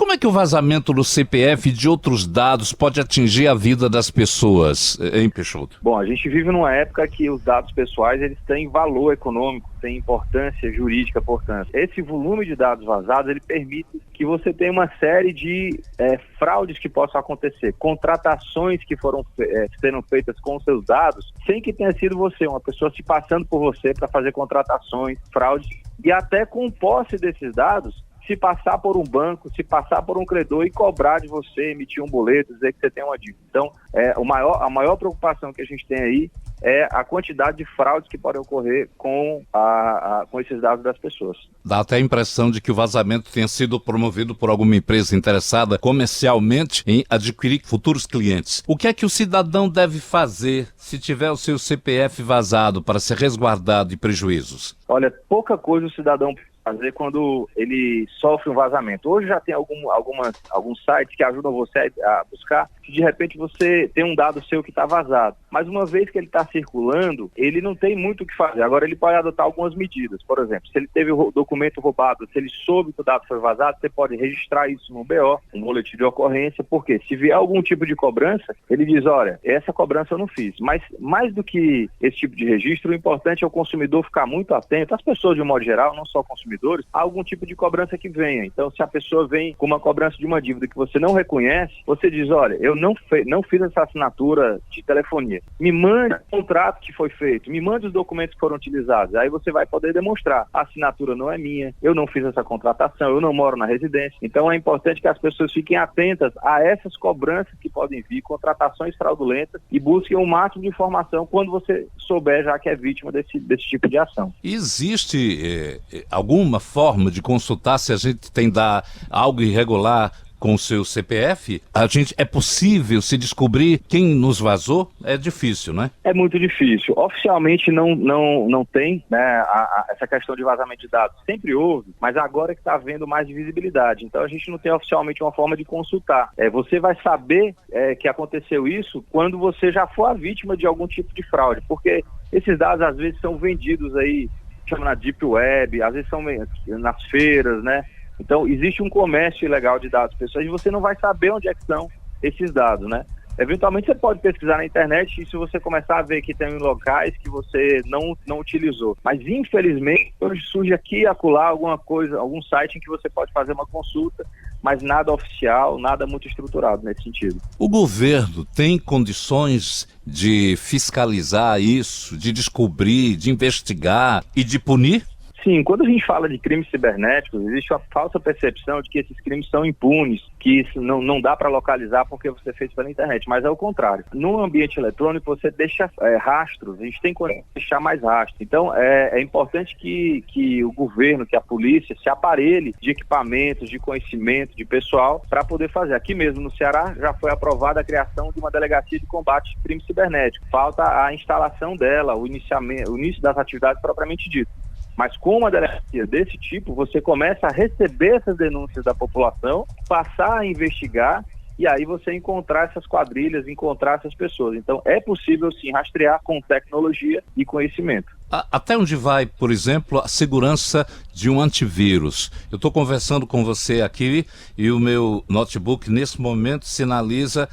como é que o vazamento do CPF e de outros dados pode atingir a vida das pessoas, hein, Peixoto? Bom, a gente vive numa época que os dados pessoais eles têm valor econômico, têm importância jurídica, portanto. Esse volume de dados vazados, ele permite que você tenha uma série de fraudes que possam acontecer, contratações que foram sendo feitas com os seus dados, sem que tenha sido você, uma pessoa se passando por você para fazer contratações, fraudes, e até com posse desses dados, se passar por um banco, se passar por um credor e cobrar de você, emitir um boleto, dizer que você tem uma dívida. Então, a maior preocupação que a gente tem aí é a quantidade de fraudes que podem ocorrer com esses dados das pessoas. Dá até a impressão de que o vazamento tenha sido promovido por alguma empresa interessada comercialmente em adquirir futuros clientes. O que é que o cidadão deve fazer se tiver o seu CPF vazado para ser resguardado de prejuízos? Olha, pouca coisa o cidadão fazer quando ele sofre um vazamento. Hoje já tem alguns sites que ajudam você a buscar se de repente você tem um dado seu que está vazado. Mas uma vez que ele está circulando, ele não tem muito o que fazer. Agora ele pode adotar algumas medidas. Por exemplo, se ele teve o documento roubado, se ele soube que o dado foi vazado, você pode registrar isso no BO, um boletim de ocorrência, porque se vier algum tipo de cobrança, ele diz, olha, essa cobrança eu não fiz. Mas mais do que esse tipo de registro, o importante é o consumidor ficar muito atento, as pessoas de um modo geral, não só consumidores, a algum tipo de cobrança que venha. Então, se a pessoa vem com uma cobrança de uma dívida que você não reconhece, você diz, olha, eu não fiz essa assinatura de telefonia. Me mande o contrato que foi feito, me mande os documentos que foram utilizados. Aí você vai poder demonstrar, a assinatura não é minha, eu não fiz essa contratação, eu não moro na residência. Então, é importante que as pessoas fiquem atentas a essas cobranças que podem vir, contratações fraudulentas, e busquem o máximo de informação quando você souber já que é vítima desse tipo de ação. Existe alguma forma de consultar se a gente tem algo irregular com o seu CPF? É possível se descobrir quem nos vazou? É difícil, né? É muito difícil. Oficialmente não tem, né, essa questão de vazamento de dados. Sempre houve, mas agora é que está havendo mais visibilidade. Então a gente não tem oficialmente uma forma de consultar. Você vai saber que aconteceu isso quando você já for a vítima de algum tipo de fraude, porque esses dados às vezes são vendidos aí, chama na Deep Web, às vezes são nas feiras, né? Então, existe um comércio ilegal de dados pessoais e você não vai saber onde é que são esses dados, né? Eventualmente você pode pesquisar na internet e se você começar a ver que tem locais que você não utilizou. Mas, infelizmente, hoje surge aqui e acolá alguma coisa, algum site em que você pode fazer uma consulta, mas nada oficial, nada muito estruturado nesse sentido. O governo tem condições de fiscalizar isso, de descobrir, de investigar e de punir? Sim, quando a gente fala de crimes cibernéticos, existe uma falsa percepção de que esses crimes são impunes, que isso não dá para localizar porque você fez pela internet, mas é o contrário. No ambiente eletrônico, você deixa rastros, a gente tem que deixar mais rastros. Então, é importante que o governo, que a polícia, se aparelhe de equipamentos, de conhecimento, de pessoal, para poder fazer. Aqui mesmo no Ceará, já foi aprovada a criação de uma delegacia de combate a crime cibernético. Falta a instalação dela, o início das atividades propriamente dito. Mas com uma delegacia desse tipo, você começa a receber essas denúncias da população, passar a investigar e aí você encontrar essas quadrilhas, encontrar essas pessoas. Então é possível sim rastrear com tecnologia e conhecimento. Até onde vai, por exemplo, a segurança de um antivírus? Eu estou conversando com você aqui e o meu notebook, nesse momento, sinaliza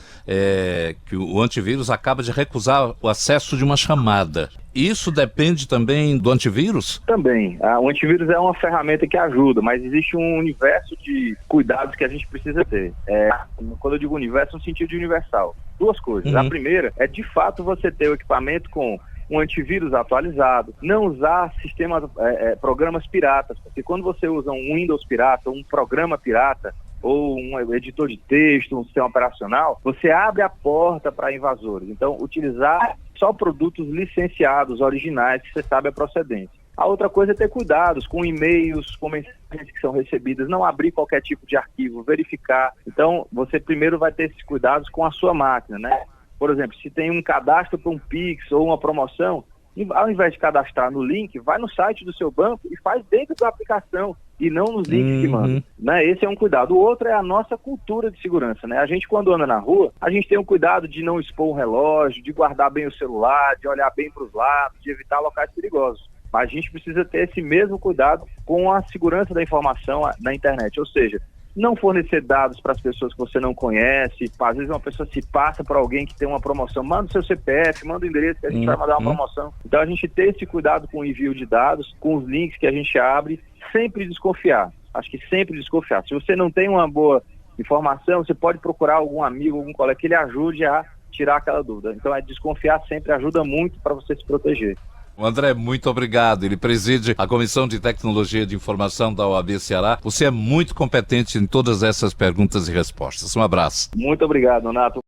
que o antivírus acaba de recusar o acesso de uma chamada. Isso depende também do antivírus? Também. O antivírus é uma ferramenta que ajuda, mas existe um universo de cuidados que a gente precisa ter. Quando eu digo universo, no sentido de universal. Duas coisas. A primeira é, de fato, você ter o equipamento com um antivírus atualizado, não usar programas piratas, porque quando você usa um Windows pirata, um programa pirata, ou um editor de texto, um sistema operacional, você abre a porta para invasores. Então, utilizar só produtos licenciados, originais, que você sabe a procedência. A outra coisa é ter cuidados com e-mails, com mensagens que são recebidas, não abrir qualquer tipo de arquivo, verificar. Então, você primeiro vai ter esses cuidados com a sua máquina, né? Por exemplo, se tem um cadastro para um Pix ou uma promoção, ao invés de cadastrar no link, vai no site do seu banco e faz dentro da aplicação e não nos links que mandam. Né? Esse é um cuidado. O outro é a nossa cultura de segurança. Né? A gente, quando anda na rua, a gente tem o cuidado de não expor um relógio, de guardar bem o celular, de olhar bem para os lados, de evitar locais perigosos. Mas a gente precisa ter esse mesmo cuidado com a segurança da informação na internet. Ou seja, não fornecer dados para as pessoas que você não conhece. Às vezes uma pessoa se passa para alguém que tem uma promoção, manda o seu CPF, manda o endereço que a gente vai mandar uma promoção. Então a gente ter esse cuidado com o envio de dados, com os links que a gente abre, sempre desconfiar. Acho que sempre desconfiar. Se você não tem uma boa informação, você pode procurar algum amigo, algum colega que lhe ajude a tirar aquela dúvida. Então desconfiar sempre ajuda muito para você se proteger. O André, muito obrigado. Ele preside a Comissão de Tecnologia de Informação da OAB Ceará. Você é muito competente em todas essas perguntas e respostas. Um abraço. Muito obrigado, Nato.